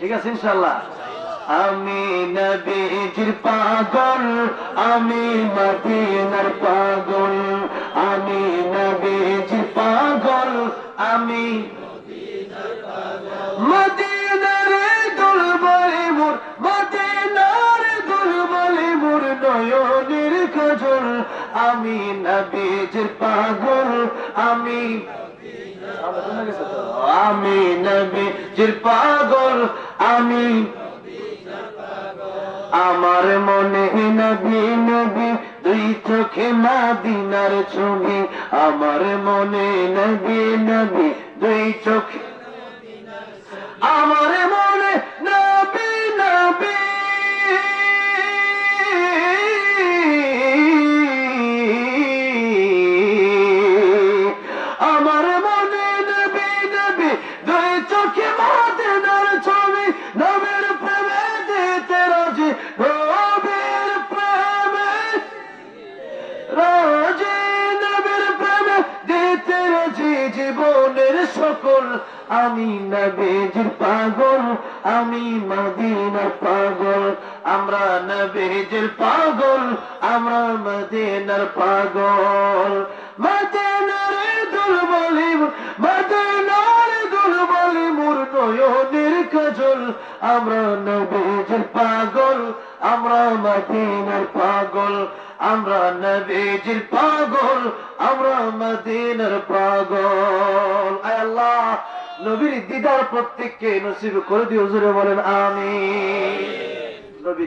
ঠিক আছে ইনশাআল্লাহ। আমি নবীজির পাগল, আমি মদিনার পাগল, আমি নবীজির পাগল, আমি মদিনার দুলবলে মোর, মদিনার দুলবলে মোর নয়নের কাজল, আমি নবীজির পাগল, আমি আমি নবীজির পাগল, আমি আমার মনে নবী নবী দুই চোখে মদিনার ছবি, আমার মনে নবী নবী দুই চোখে, আমার মনে নবী নবী আমার মনে নবী নবী দুই চোখে মদিনার ছবি, নবীর প্রেমে দিতে রাজি, নবীর প্রেমে রাজি, নবীর প্রেমে দিতে রাজি জীবনের সকল, আমি নবীজির পাগল, আমি মদিনার পাগল, আমরা নবীজির পাগল, আমরা মদিনার পাগল, মদিনার দুলবলি, মদিনার দুলবলি মোর নয়নের কাজল, আমরা নবীজির পাগল, আমরা মদিনার পাগল, আমরা নবীজির পাগল, আমরা মদিনার পাগল। আয় আল্লাহ, নবীর দিদার প্রত্যেককে নসিব করে দিও, জোরে বলেন আমিন।